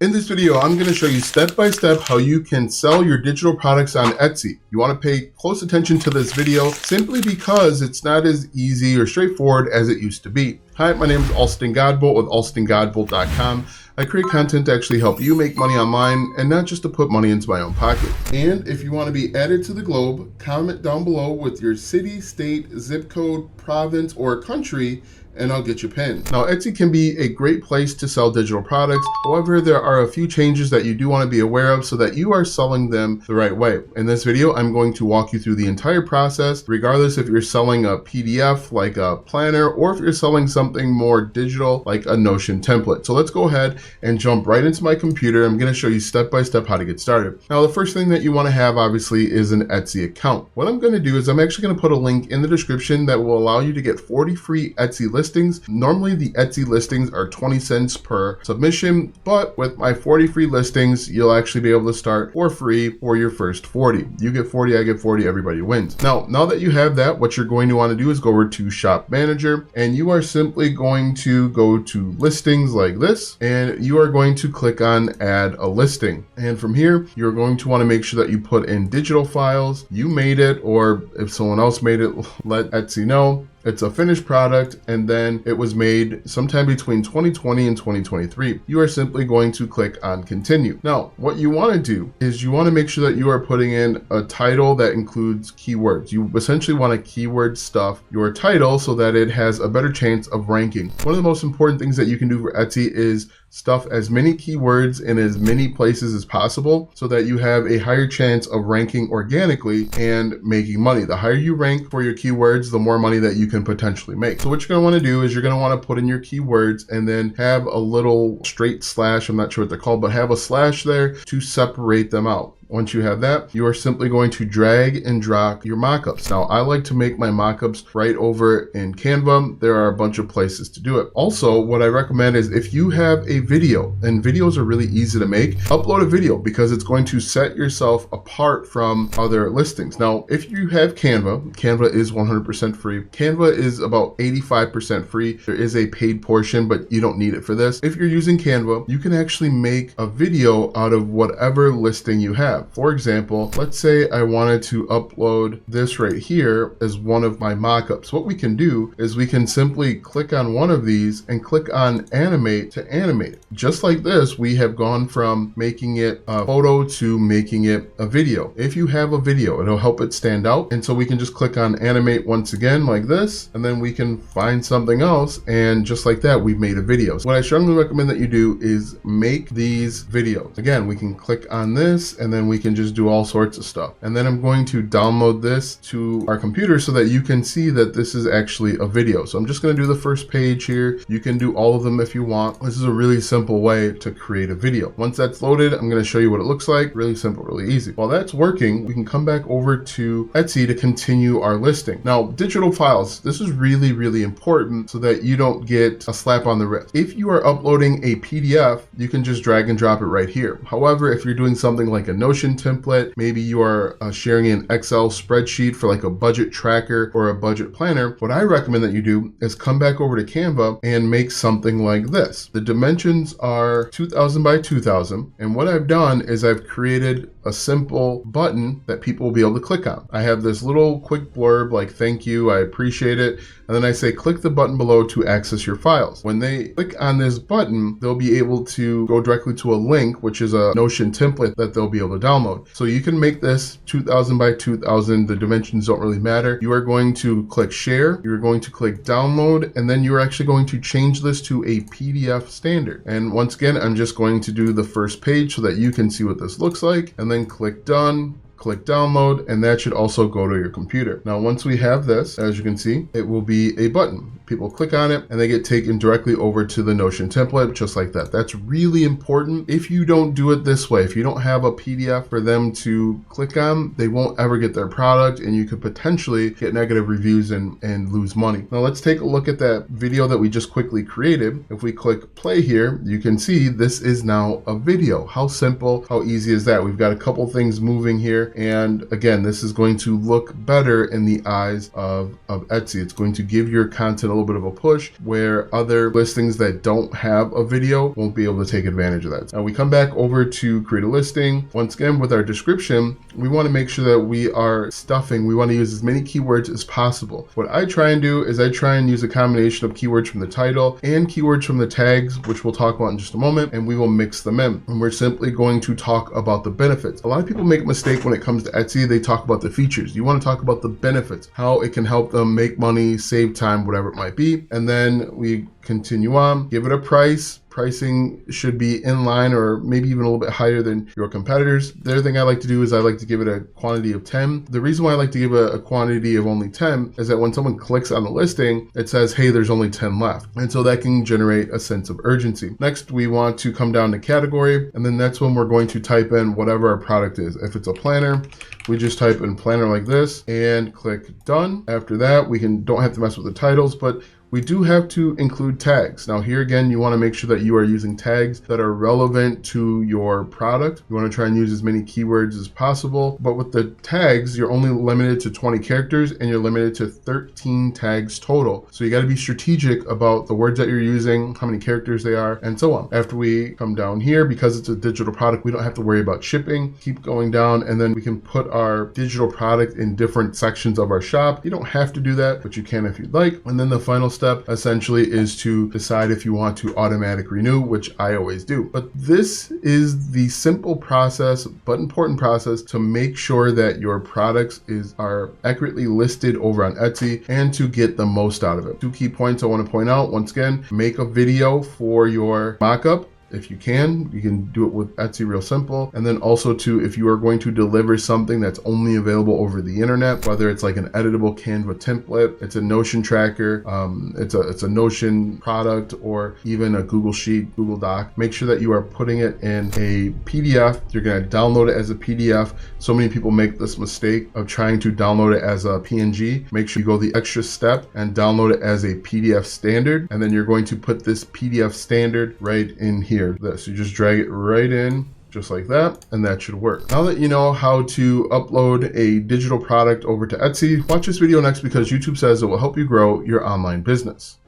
In this video, I'm going to show you step by step how you can sell your digital products on Etsy. You want to pay close attention to this video simply because it's not as easy or straightforward as it used to be. Hi, my name is Alston Godbolt with alstongodbolt.com. I create content to actually help you make money online and not just to put money into my own pocket. And if you want to be added to the globe, comment down below with your city, state, zip code, province, or country, and I'll get you pinned. Now, Etsy can be a great place to sell digital products. However, there are a few changes that you do want to be aware of so that you are selling them the right way. In this video, I'm going to walk you through the entire process, regardless if you're selling a PDF like a planner or if you're selling something more digital like a Notion template. So let's go ahead and jump right into my computer. I'm going to show you step by step how to get started. Now, the first thing that you want to have obviously is an Etsy account. What I'm going to do is I'm actually going to put a link in the description that will allow you to get 40 free Etsy listings. Normally the Etsy listings are 20 cents per submission, but with my 40 free listings, you'll actually be able to start for free for your first 40. You get 40, I get 40, everybody wins. Now that you have that, what you're going to want to do is go over to Shop Manager, and you are simply going to go to listings like this, and you are going to click on add a listing. And from here, you're going to want to make sure that you put in digital files. You made it, or if someone else made it, let Etsy know. It's a finished product, and then it was made sometime between 2020 and 2023. You are simply going to click on continue. Now, what you want to do is you want to make sure that you are putting in a title that includes keywords. You essentially want to keyword stuff your title so that it has a better chance of ranking. One of the most important things that you can do for Etsy is stuff as many keywords in as many places as possible so that you have a higher chance of ranking organically and making money. The higher you rank for your keywords, the more money that you can potentially make. So what you're going to want to do is you're going to want to put in your keywords and then have a little straight slash, I'm not sure what they're called, but have a slash there to separate them out. Once you have that, you are simply going to drag and drop your mockups. Now, I like to make my mockups right over in Canva. There are a bunch of places to do it. Also, what I recommend is if you have a video, and videos are really easy to make, upload a video because it's going to set yourself apart from other listings. Now, if you have Canva is 100% free. Canva is about 85% free. There is a paid portion, but you don't need it for this. If you're using Canva, you can actually make a video out of whatever listing you have. For example, let's say I wanted to upload this right here as one of my mockups. What we can do is we can simply click on one of these and click on animate to animate. Just like this, we have gone from making it a photo to making it a video. If you have a video, it'll help it stand out. And so we can just click on animate once again like this, and then we can find something else. And just like that, we've made a video. So what I strongly recommend that you do is make these videos. Again, we can click on this and then we can just do all sorts of stuff. And then I'm going to download this to our computer so that you can see that this is actually a video. So I'm just going to do the first page here. You can do all of them if you want. This is a really simple way to create a video. Once that's loaded, I'm going to show you what it looks like. Really simple, really easy. While that's working, we can come back over to Etsy to continue our listing. Now, digital files, this is really, really important so that you don't get a slap on the wrist. If you are uploading a PDF, you can just drag and drop it right here. However, if you're doing something like a Notion template, maybe you are sharing an Excel spreadsheet for like a budget tracker or a budget planner, what I recommend that you do is come back over to Canva and make something like this. The dimensions are 2000 by 2000, and what I've done is I've created a simple button that people will be able to click on. I have this little quick blurb like thank you, I appreciate it, and then I say click the button below to access your files. When they click on this button, they'll be able to go directly to a link, which is a Notion template that they'll be able to download. So you can make this 2000 by 2000. The dimensions don't really matter. You are going to click share, you're going to click download, and then you're actually going to change this to a PDF standard. And once again, I'm just going to do the first page so that you can see what this looks like, and then click done. Click download, and that should also go to your computer. Now, once we have this, as you can see, it will be a button. People click on it and they get taken directly over to the Notion template, just like that. That's really important. If you don't do it this way, if you don't have a PDF for them to click on, they won't ever get their product, and you could potentially get negative reviews and lose money. Now let's take a look at that video that we just quickly created. If we click play here, you can see this is now a video. How simple, how easy is that? We've got a couple things moving here, and again, this is going to look better in the eyes of Etsy. It's going to give your content little bit of a push where other listings that don't have a video won't be able to take advantage of that. Now we come back over to create a listing. Once again, with our description, we want to make sure that we are stuffing. We want to use as many keywords as possible. What I try and do is I try and use a combination of keywords from the title and keywords from the tags, which we'll talk about in just a moment, and we will mix them in. And we're simply going to talk about the benefits. A lot of people make a mistake when it comes to Etsy. They talk about the features. You want to talk about the benefits, how it can help them make money, save time, whatever it might be. And then we continue on, give it a price. Pricing should be in line or maybe even a little bit higher than your competitors. The other thing I like to do is I like to give it a quantity of 10. The reason why I like to give a quantity of only 10 is that when someone clicks on the listing, it says, hey, there's only 10 left. And so that can generate a sense of urgency. Next, we want to come down to category, and then that's when we're going to type in whatever our product is. If it's a planner, we just type in planner like this and click done. After that, we don't have to mess with the titles, but we do have to include tags. Now here again, you want to make sure that you are using tags that are relevant to your product. You want to try and use as many keywords as possible, but with the tags, you're only limited to 20 characters and you're limited to 13 tags total. So you got to be strategic about the words that you're using, how many characters they are, and so on. After we come down here, because it's a digital product, we don't have to worry about shipping. Keep going down, and then we can put our digital product in different sections of our shop. You don't have to do that, but you can if you'd like. And then the final step essentially is to decide if you want to automatic renew, which I always do. But this is the simple process, but important process to make sure that your products are accurately listed over on Etsy and to get the most out of it. 2 key points I want to point out. Once again, make a video for your mockup. If you can do it with Etsy real simple. And then also too, if you are going to deliver something that's only available over the internet, whether it's like an editable Canva template, it's a Notion tracker, it's a Notion product, or even a Google Sheet, Google Doc, make sure that you are putting it in a PDF. You're going to download it as a PDF. So many people make this mistake of trying to download it as a PNG. Make sure you go the extra step and download it as a PDF standard. And then you're going to put this PDF standard right in here. So you just drag it right in just like that, and that should work. Now that you know how to upload a digital product over to Etsy, watch this video next because YouTube says it will help you grow your online business.